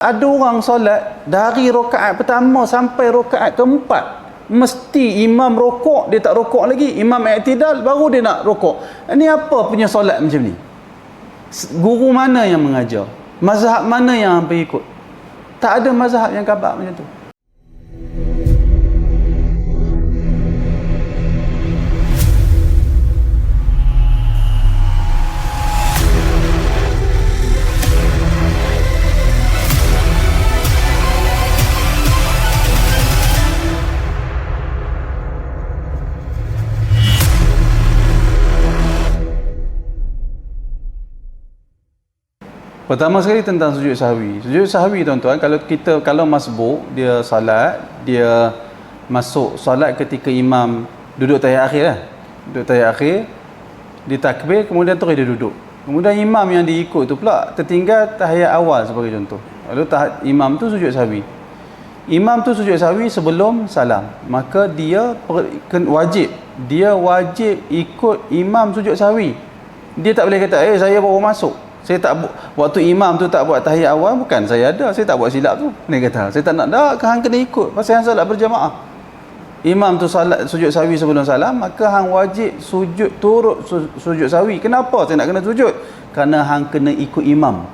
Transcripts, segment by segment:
Ada orang solat dari rakaat pertama sampai rakaat keempat, mesti imam rokok, dia tak rokok lagi, imam i'tidal, baru dia nak rokok. Ini apa punya solat macam ni? Guru mana yang mengajar? Mazhab mana yang hampa ikut? Tak ada mazhab yang khabar macam tu. Pertama sekali tentang sujud sahwi. Sujud sahwi tuan-tuan, kalau masbuk, dia salat, dia masuk salat ketika imam duduk tahiyat akhir lah. Duduk tahiyat akhir, dia takbir, kemudian terus dia duduk. Kemudian imam yang diikut tu pula tertinggal tahiyat awal sebagai contoh. Lalu imam tu sujud sahwi. Imam tu sujud sahwi sebelum salam. Maka dia wajib ikut imam sujud sahwi. Dia tak boleh kata, saya baru masuk, saya tak waktu imam tu tak buat tahiyat awal, bukan saya tak buat silap tu. Dia kata, saya tak nak dah, hang kena ikut pasal hang solat berjamaah. Imam tu salat sujud sahwi sebelum salam, maka hang wajib sujud sahwi. Kenapa saya nak kena sujud? Kerana hang kena ikut imam.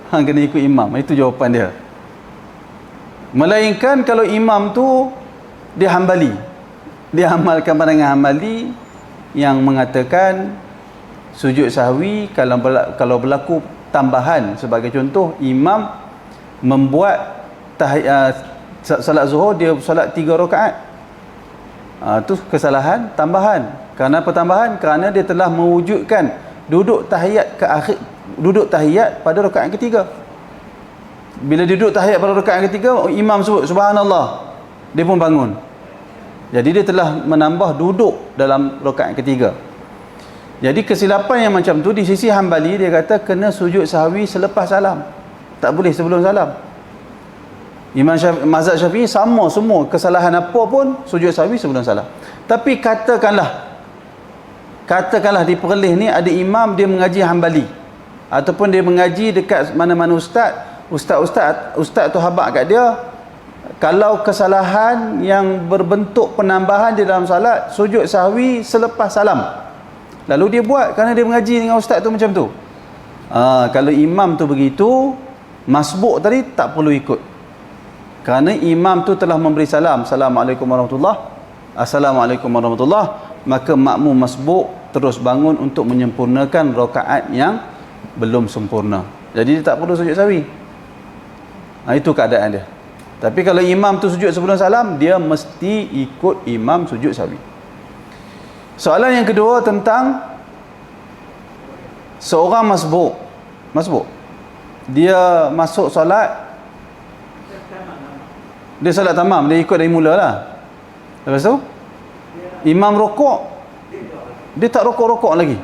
Hang kena ikut imam. Itu jawapan dia. Melainkan kalau imam tu dia Hambali, dia amalkan pandangan Hambali yang mengatakan sujud sahwi kalau berlaku tambahan. Sebagai contoh, imam membuat salat zuhur, dia salat 3 rakaat. Itu kesalahan tambahan. Kerana pertambahan, kerana dia telah mewujudkan duduk tahiyat pada rakaat ketiga. Bila duduk tahiyat pada rakaat ketiga, imam sebut subhanallah, dia pun bangun. Jadi dia telah menambah duduk dalam rakaat ketiga. Jadi kesilapan yang macam tu di sisi Hambali, dia kata kena sujud sahwi selepas salam, tak boleh sebelum salam. Mazhab Syafi'i sama semua, kesalahan apa pun sujud sahwi sebelum salam. Tapi katakanlah di Perlis ni ada imam dia mengaji Hambali, ataupun dia mengaji dekat mana-mana ustaz tu habaq kat dia, kalau kesalahan yang berbentuk penambahan di dalam salat, sujud sahwi selepas salam, lalu dia buat kerana dia mengaji dengan ustaz tu macam tu. Kalau imam tu begitu, masbuk tadi tak perlu ikut. Kerana imam tu telah memberi salam, Assalamualaikum warahmatullahi, Assalamualaikum warahmatullahi, maka makmum masbuk terus bangun untuk menyempurnakan rakaat yang belum sempurna. Jadi dia tak perlu sujud sahwi. Itu keadaan dia. Tapi kalau imam tu sujud sebelum salam, dia mesti ikut imam sujud sahwi. Soalan yang kedua tentang seorang masbuk. Dia masuk solat, dia solat tamam, dia ikut dari mula lah. Lepas tu imam rokok, dia tak rokok lagi.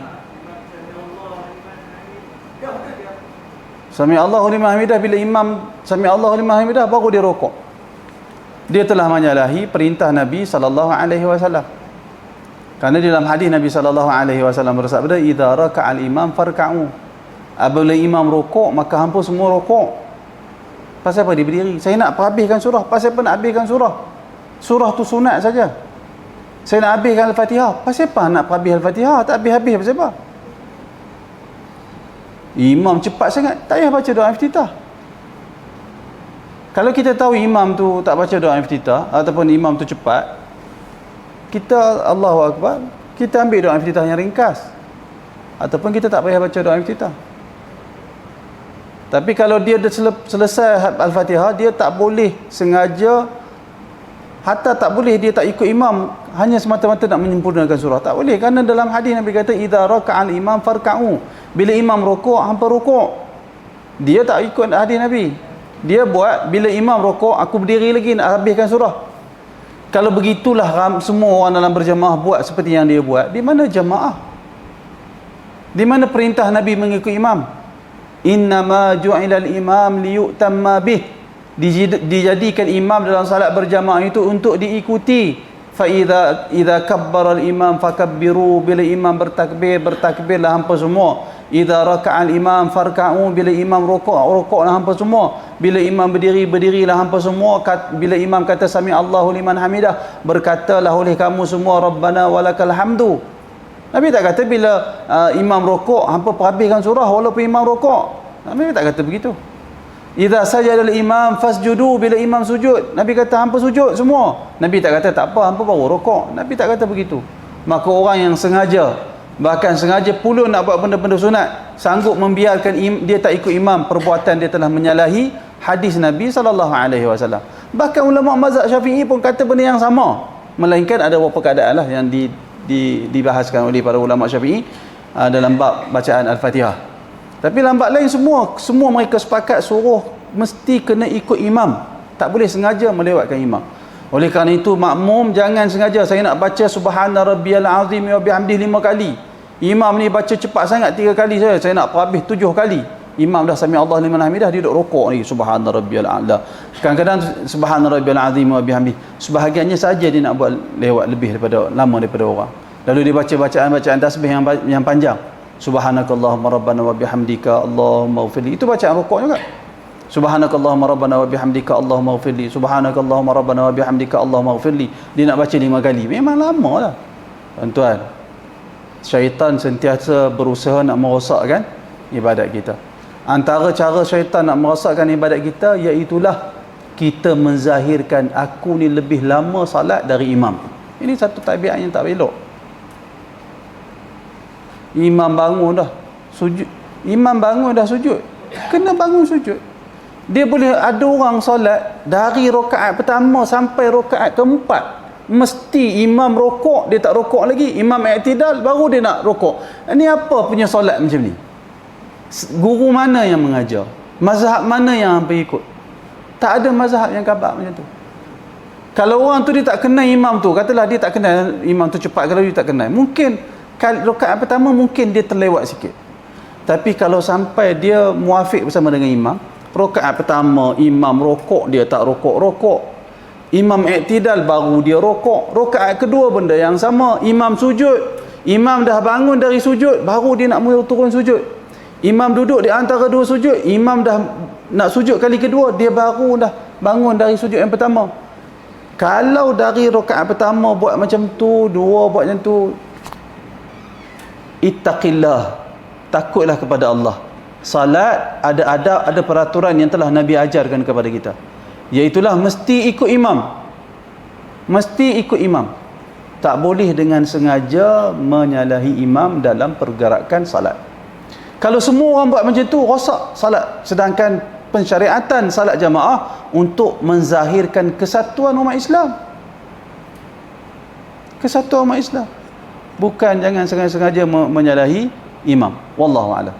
Sami Allahu liman hamidah, bila imam sami Allahu liman hamidah baru dia rokok. Dia telah menyalahi perintah Nabi SAW. Kerana dalam hadis Nabi SAW bersabda, idza raka'al imam farka'u. Apabila imam rokok, maka hampa semua rokok. Pasal apa dia berdiri? Saya nak habiskan surah. Pasal apa nak habiskan surah? Surah tu sunat saja. Saya nak habiskan Al-Fatihah. Pasal apa nak habis Al-Fatihah? Tak habis-habis pasal apa? Imam cepat sangat, tak payah baca doa iftitah. Kalau kita tahu imam tu tak baca doa iftitah, ataupun imam tu cepat, kita Allahu Akbar, kita ambil doa iftitah yang ringkas, ataupun kita tak payah baca doa iftitah. Tapi kalau dia dah selesai Al-Fatihah, dia tak boleh sengaja, hatta tak boleh dia tak ikut imam hanya semata-mata nak menyempurnakan surah. Tak boleh, kerana dalam hadis Nabi kata idza raka'al imam farka'u. Bila imam rokok, hampa rokok. Dia tak ikut hadis Nabi. Dia buat bila imam rokok, aku berdiri lagi nak habiskan surah. Kalau begitulah semua orang dalam berjamaah buat seperti yang dia buat, di mana jamaah? Di mana perintah Nabi mengikut imam? Innama ju'ilal imam liyu'tamma bih. Dijadikan imam dalam salat berjamaah itu untuk diikuti. Fa idza kabbara al imam fakabbiru. Bila imam bertakbirlah hampa semua idza raka'al imam farka'u, bila imam rukuklah hampa semua, bila imam berdiri, berdirilah hampa semua, bila imam kata sami Allahu liman hamidah, berkatalah oleh kamu semua rabbana walakal hamdu. Nabi tak kata bila imam rukuk hampa perhabiskan surah walaupun imam rukuk. Nabi tak kata begitu. Idza sajadal imam fasjudu, bila imam sujud, Nabi kata hampa sujud semua. Nabi tak kata tak apa hampa baru rukuk. Nabi tak kata begitu. Maka orang yang sengaja, bahkan sengaja pula nak buat benda-benda sunat, sanggup membiarkan dia tak ikut imam, perbuatan dia telah menyalahi hadis Nabi SAW. Bahkan ulama mazhab Syafi'i pun kata benda yang sama, melainkan ada beberapa keadaan lah yang dibahaskan oleh para ulama Syafi'i dalam bab bacaan Al-Fatihah. Tapi lambat lain semua mereka sepakat suruh mesti kena ikut imam, tak boleh sengaja melewatkan imam. Oleh kerana itu makmum jangan sengaja, saya nak baca subhana rabbiyal azim wa bihamdihi 5 kali, imam ni baca cepat sangat 3 kali saja, saya nak habis 7 kali. Imam dah sami Allah liman hamidah, dia duduk rukuk ni subhana rabbiyal a'la. Kadang-kadang subhana rabbiyal azim wa bihamdihi, sebahagiannya saja dia nak buat lewat lebih daripada lama daripada orang. Lalu dia baca bacaan tasbih yang panjang. Subhanakallahumma rabbana wa bihamdika Allahumma ighfirli. Itu bacaan rukuk juga. Subhanakallahumma rabbana wa bihamdika Allahumma ighfirli. Subhanakallahumma rabbana wa bihamdika Allahumma ighfirli. Dia nak baca 5 kali. Memang lama lah. Tuan-tuan, syaitan sentiasa berusaha nak merosakkan ibadat kita. Antara cara syaitan nak merosakkan ibadat kita iaitulah kita menzahirkan aku ni lebih lama salat dari imam. Ini satu tabiat yang tak elok. Imam bangun dah sujud, imam bangun dah sujud, kena bangun sujud. Dia boleh ada orang solat dari rakaat pertama sampai rakaat keempat, mesti imam rokok, dia tak rokok lagi, imam i'tidal baru dia nak rokok. Ini apa punya solat macam ni? Guru mana yang mengajar? Mazhab mana yang hampa ikut? Tak ada mazhab yang khabar macam tu. Kalau orang tu dia tak kenal imam tu, katalah dia tak kenal imam tu cepat, kalau dia tak kenal, mungkin rakaat pertama mungkin dia terlewat sikit. Tapi kalau sampai dia muafiq bersama dengan imam, rakaat pertama imam rokok, dia tak rokok, imam i'tidal baru dia rokok, rakaat kedua benda yang sama, imam sujud, imam dah bangun dari sujud baru dia nak mula turun sujud, imam duduk di antara 2 sujud, imam dah nak sujud kali kedua, dia baru dah bangun dari sujud yang pertama. Kalau dari rakaat pertama buat macam tu, 2 buat macam tu, ittaqillah, takutlah kepada Allah. Salat ada adab, ada peraturan yang telah Nabi ajarkan kepada kita, iaitulah mesti ikut imam, mesti ikut imam, tak boleh dengan sengaja menyalahi imam dalam pergerakan salat. Kalau semua orang buat macam tu, rosak salat. Sedangkan pensyariatan salat jamaah untuk menzahirkan kesatuan umat Islam, kesatuan umat Islam, bukan jangan sengaja menyalahi imam. Wallahu a'lam.